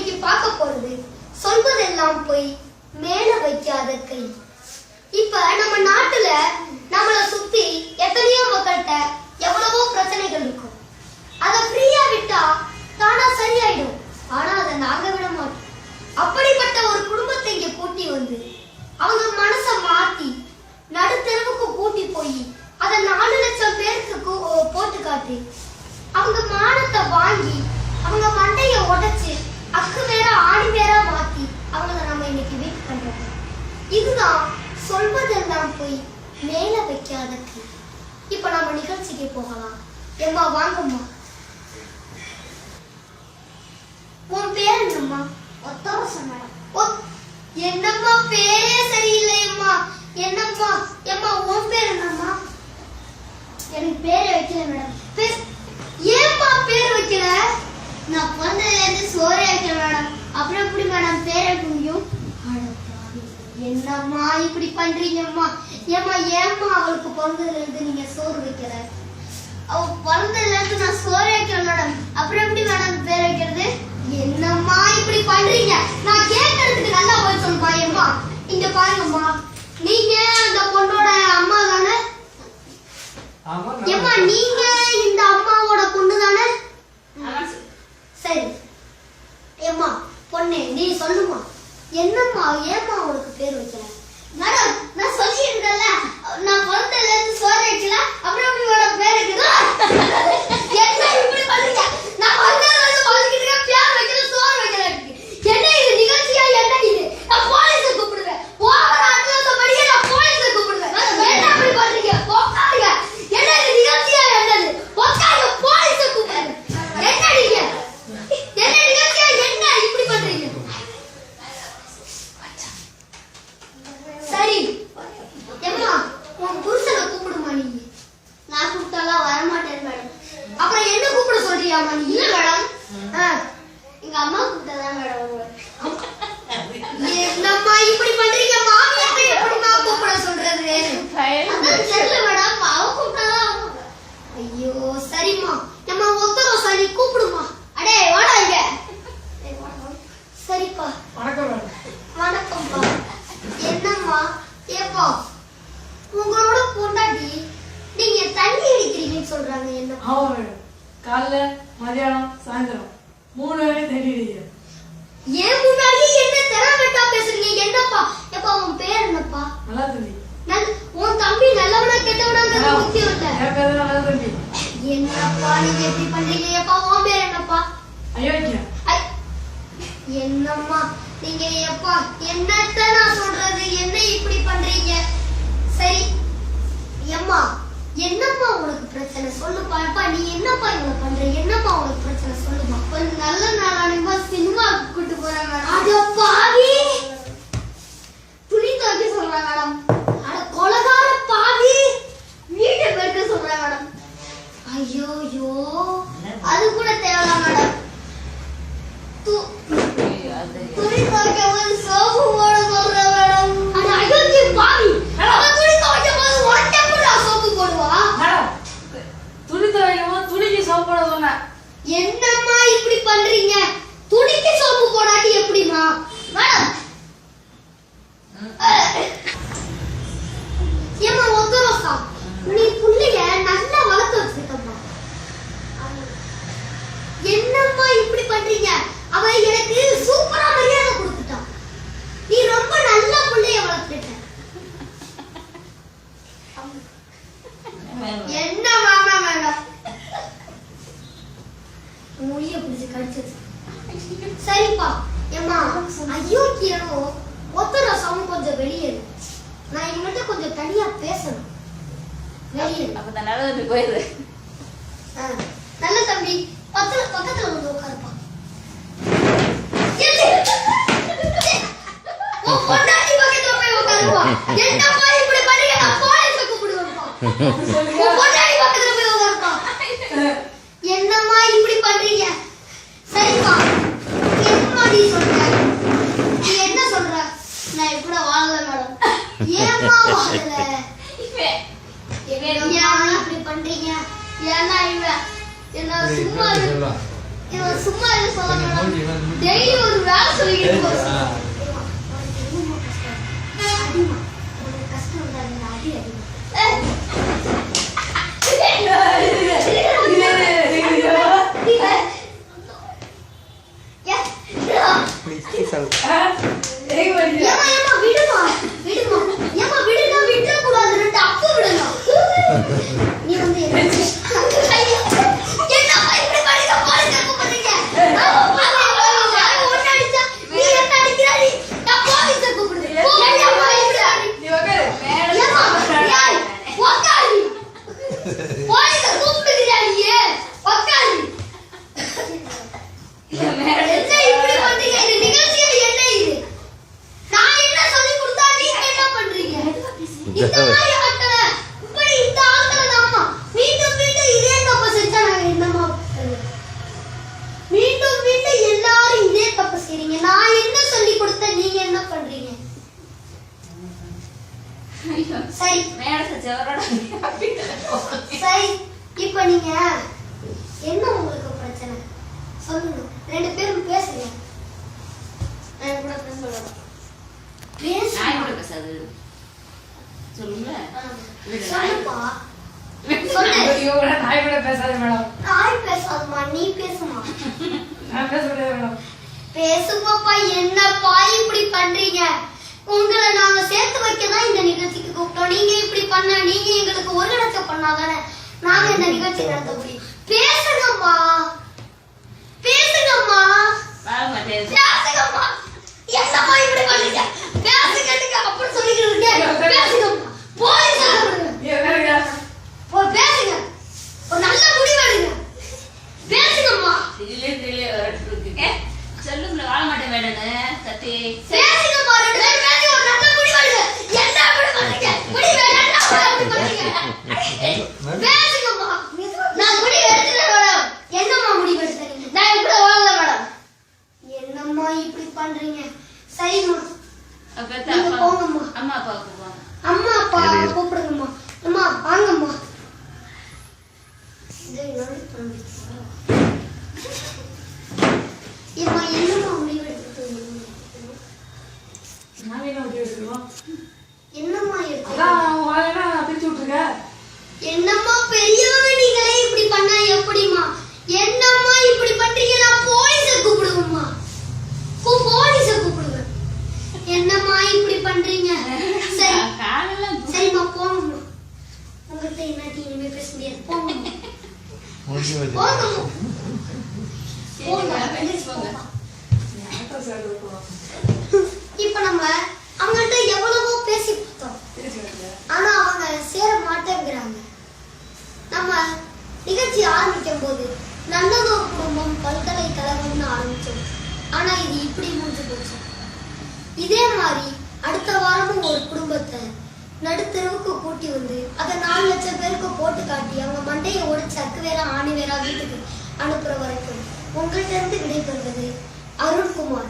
இன்னைக்கு பார்க்க போறது சொல்வதெல்லாம் போய் மேல வைக்காத கை. இப்ப நம்ம நாட்டுல நம்மள சுத்தி எத்தனையோ மக்கள்கிட்ட எவ்வளவோ பிரச்சனைகள் இருக்கும். அதை ஃப்ரீயா விட்டா தானா சரியாயிடும். ஆனா அதை நாங்க விட மாட்டோம். அப்படிப்பட்ட ஒரு குடும்பத்தை இங்க கூட்டி வந்து அவங்க மனசை மாத்தி நடுத்தெருவுக்கு கூட்டி போய் அதை 4 லட்சம் பேருக்கு போட்டு காட்டி அவங்க மானத்தை வாங்கி அவங்க மண்டைய உடைச்சு அக்கு வேற ஆணி வேற மாத்தி அவங்கள நம்ம இன்னைக்கு வீட்டு பண்றோம். இதுதான் சொல்வதெல்லாம் போய் மேல வைக்காத கை. இப்ப நம்ம நிகழ்ச்சிக்கு போகலாம். எம்மா வாங்கம்மா. உன் பேர் என்னம்மா? என்னம்மா பேரே சரியில்லையம்மா. என்னம்மா எம்மா உன் பேர் என்னம்மா? எனக்கு பேரே வைக்கல மேடம். ஏம்மா பேர் வைக்கல? நான் பிறந்ததுல இருந்து சோறே வைக்கல மேடம். அப்புறம் எப்படி மேடம் பேர் வைக்க முடியும்? என்னம்மா இப்படி பண்றீங்கம்மா? ஏம்மா ஏம்மா அவளுக்கு பிறந்ததுல இருந்து நீங்க சோறு வைக்கல? அவ பிறந்ததுல இருந்து நான் சோறு வைக்கல மேடம். அப்புறம் எப்படி மேடம் பேர் வைக்கிறது? என்னம்மா இப்படி பண்றீங்க? நான் கேட்கறதுக்கு நல்லா போய் சொல்லுமா. ஏம்மா இங்க பாருங்கம்மா, நீங்க அந்த பொண்ணோட அம்மா தானே? ஏம்மா நீங்க இந்த அம்மாவோட பொண்ணு தானே? சரி ஏம்மா பொண்ணே நீ சொல்லுமா, என்னம்மா ஏம்மா அவளுக்கு பேர் வைக்கல? மேடம் நான் சொல்லியிருந்தேன்ல, நான் பிறந்ததுல இருந்து சோறு வைக்கல. அப்புறம் எப்படி மேடம் பேர் வைக்கல? என்ன இப்படி பண்றீங்க? நான் வந்ததுல இருந்து வளர்க்கிட்டு பேர் வைக்கல சோறு வைக்கல. என்ன இது நிகழ்ச்சியா? என்ன இது? நான் போலீஸை கூப்பிடுவேன். ஓவர் அட்லஸபடியே நான் போலீஸை கூப்பிடுவேன். என்ன இப்படி பண்றீங்க? போக்காதீங்க. என்ன இது நிகழ்ச்சியா? என்னது போக்காதீங்க, போலீஸை கூப்பிடுவேன். என்ன நீங்க என்ன நிகழ்ச்சியா? என்ன இப்படி பண்றீங்க? சரி எம்மா உன் புருஷனை கூப்பிடுமா. நீங்க நான் கூப்பிட்டாலாம் வரமாட்டேன் மேடம். அப்புறம் என்ன கூப்பிட சொல்றியாமா நீ? இல்ல மேடம் எங்க அம்மா கூப்பிட்டதான் மேடம். என்னம்மா இப்படி பண்றீங்க? மாமியாரை எப்படிமா கூப்பிட சொல்றது? அதான் தெரியல மேடம், அவ கூப்பிட்டாதான். ஐயோ சரிம்மா, நம்ம ஒத்தரம் சரி கூப்பிடுமா. அடே வாடா இங்க. சரிப்பா. வணக்கம் மேடம். வணக்கம்ப்பா. என்னம்மா ஏப்பா உங்களோட பொண்டாட்டி நீங்க தண்ணி அடிக்கிறீங்கன்னு சொல்றாங்க. என்ன? ஆமா மேடம், காலைல மதியானம் சாயந்தரம் 3 வேளையும் தண்ணி அடிக்கிறேன். ஏன் முன்னாடி என்ன தெராவட்டா பேசுறீங்க? என்னப்பா எப்பா உன் பேர் என்னப்பா? நல்லா தம்பி. உன் தம்பி நல்லவனா கெட்டவனாங்கிறது முக்கியம் இல்ல. என் பேர் நல்லா தம்பி. என்னப்பா நீங்க எப்படி பண்றீங்க? எப்பா உன் பேர் என்னப்பா? அயோக்கியா. என்னம்மா நீங்க எப்பா என்னத்த நான் சொல்றது? என்ன இப்படி பண்றீங்க? சரி எம்மா என்னம்மா உங்களுக்கு பிரச்சனை சொல்லுப்பா. எப்பா நீ என்னப்பா இவ்வளவு பண்ற? என்னப்பா உங்களுக்கு பிரச்சனை சொல்லுமா. கொஞ்சம் நல்ல நாளானிமா சினிமாவுக்கு கூட்டு போறாங்க. அட பாவி, துணி துவைக்க சொல்றாங்க மேடம். அட கொலகார பாவி, வீட்டை பெருக்க சொல்றாங்க மேடம். ஐயோ ஐயோ அது கூட தேவலாம் மேடம். துணி துவைக்க போது சோப்பு போட சொல்ற மேடம். அட அயோக்கிய பாவி, துணி துவைக்க போது ஒட்டை கூட சோப்பு போடுவா மேடம். துணி துவைக்கும் துணிக்கு சோப்பு போட சொன்னேன். என்னம்மா இப்படி பண்றீங்க? துணிக்கு சோப்பு போடாட்டி எப்படிமா மேடம்? ஏமா ஒத்தரோசா நீ புள்ளைய நல்லா வளர்த்து வச்சிருக்கம்மா. என்னம்மா இப்படி பண்றீங்க? அவ எனக்கு சூப்பரா மரியாதை கொடுத்துட்டா. நீ ரொம்ப நல்ல புள்ளைய வளர்த்துட்ட. என்ன மாமா மேடம் மொழிய பிடிச்சு கடிச்சது. சரிப்பா ஏமா அயோக்கியனும் ஒத்தரசமும் கொஞ்சம் வெளியேறு. நான் இவங்கிட்ட கொஞ்சம் தனியா பேசணும். வெளியேறு. அப்பதான் நல்லது போயிரு. நல்ல தம்பி பக்கத்துல வந்து உட்காருப்பா. பொண்டாட்டி பக்கத்துல போய் உட்காருப்பா. என்னப்பா இப்படி பண்ணீங்க? நான் போலீஸை கூப்பிடுவேன்ப்பா. பொண்டாட்டி பக்கத்துல போய் உட்காருப்பா. என்னம்மா இப்படி பண்றீங்க? சரிப்பா என்னம்மா நீ சொல்ற? நீ என்ன சொல்ற? நான் இப்படி வாழல மேடம். ஏம்மா வாழல? ஏன் இப்படி பண்றீங்க? ஏன்னா இவன் என்ன சும்மா இவன் சும்மா எதுவும் சொல்ல மாட்டான். டெய்லி ஒரு வேலை சொல்லிக்கிட்டு இருப்பான். அடிமா, உனக்கு கஷ்டம் வந்தா நீ அடி அடிமா. ஏமா விடுமா விடுமா ஏமா விடுனா விட கூடாது ரெண்டு அப்பு விடணும். நீ வந்து என்ன இப்படி படிக்க போறீங்க கூப்பிடுறீங்க. ஒன்னு அடிச்சா நீ என்ன அடிக்கிறாடி? நான் போலீஸை கூப்பிடுறேன். நீ உட்காரு. ஏமா ஏய் உட்காரு. போலீஸை கூப்பிடுறியா நீ? உட்காரு. என்ன இப்படி பண்றீங்க? இது நிகழ்ச்சியா என்ன இது? நான் என்ன சொல்லி கொடுத்தா நீங்க என்ன பண்றீங்க? இந்த மாதிரி ஆட்களை இப்படி இந்த ஆட்களை நம்ம மீண்டும் மீண்டும் இதே தப்பு செஞ்சா நாங்க என்னமா பண்ணுவோம்? மீண்டும் மீண்டும் எல்லாரும் இதே தப்பு செய்றீங்க. நான் என்ன சொல்லி கொடுத்தா நீங்க என்ன பண்றீங்க? சரி சரி இப்ப நீங்க என்ன உங்களுக்கு பிரச்சனை சொல்லுங்க. ரெண்டு பேரும் பேசுங்க. நான் கூட பேசலாம். சொல்லுப்பா. சொல்லு. நாய் கூட பேசாத மேடம். நாய் பேசாதம்மா, நீ பேசுமா. நான் பேச முடியாது மேடம். பேசுங்கப்பா. என்னப்பா இப்படி பண்றீங்க? உங்களை நாங்க சேர்த்து வைக்கதான் இந்த நிகழ்ச்சிக்கு கூப்பிட்டோம். நீங்க இப்படி பண்ண நீங்க எங்களுக்கு ஒரு லட்சம் பண்ணாதானே நாங்க இந்த நிகழ்ச்சி நடத்த முடியும். பேசுங்கம்மா பேசுங்கம்மா பேசுங்கம்மா. என்னம்மா இப்படி பண்ணீங்க? பேசுங்க அப்படி சொல்லிக்கிட்டு இருக்கேன். பேசுங்கம்மா. போலீஸ் நீ உட்காருங்க. பேசுங்க. ஒரு நல்ல முடிவு எடுங்க. பேசுங்கம்மா. சொல்லுங்க வாழ மாட்டேன் வேணுன்னு சத்தி பேசுங்கம்மா. ரெண்டு பேரும் பேசி ஒரு நல்ல முடிவு எடுங்க. என்ன அப்படி பண்ணீங்க? முடிவு என்ன அப்படி பண்ணீங்க? பேசுங்கம்மா. நான் முடிவு எடுத்துட்டேன் மேடம். என்னம்மா முடிவு எடுத்தீங்க? நான் இப்படி வாழல மேடம். என்னம்மா இப்படி பண்றீங்க? சரிம்மா. நீங்க போங்கம்மா. அம்மா அப்பா கூப்பிடுவாங்க. அம்மா அப்பா கூப்பிடுங்கம்மா. அம்மா வாங்கம்மா. இம்மா என்னம்மா முடிவு எடுத்துட்டீங்க? நான் என்ன முடிவு எடுக்கணும்? என்னம்மா எடுத்தீங்க? அதான் வாழனா பிரிச்சு விட்டுருக்க. என்னம்மா பெரியவங்க நீங்களே இப்படி பண்ணா எப்படிம்மா? என்னம்மா இப்படி பண்றீங்க? நான் போலீஸை கூப்பிடுவேம்மா. போலீஸை கூப்பிடுவேன். என்னம்மா இப்படி பண்றீங்க? சரி சரிம்மா போங்கம்மா. உங்கள்கிட்ட என்னாட்டி இனிமே பேச முடியாது. போங்கம்மா போங்கம்மா. இப்ப நம்ம அவங்கள்ட்ட எவ்வளவோ பேசி பார்த்தோம். ஆனா அவங்க சேர மாட்டேங்கிறாங்க. நம்ம நிகழ்ச்சி ஆரம்பிக்கும் போது நல்லதோர் குடும்பம் பல்கலைக்கழகம்னு ஆரம்பிச்சோம். ஆனா இது இப்படி முடிஞ்சு போச்சு. இதே மாதிரி அடுத்த வாரமும் ஒரு குடும்பத்தை நடுத்தெருவுக்கு கூட்டி வந்து அதை 4 லட்சம் பேருக்கு போட்டு காட்டி அவங்க மண்டையை ஒடிச்சு அக்கு வேற ஆணி வேற வீட்டுக்கு அனுப்புற வரைக்கும் உங்கள்கிட்ட இருந்து விடைபெறுவது அருண்குமார்.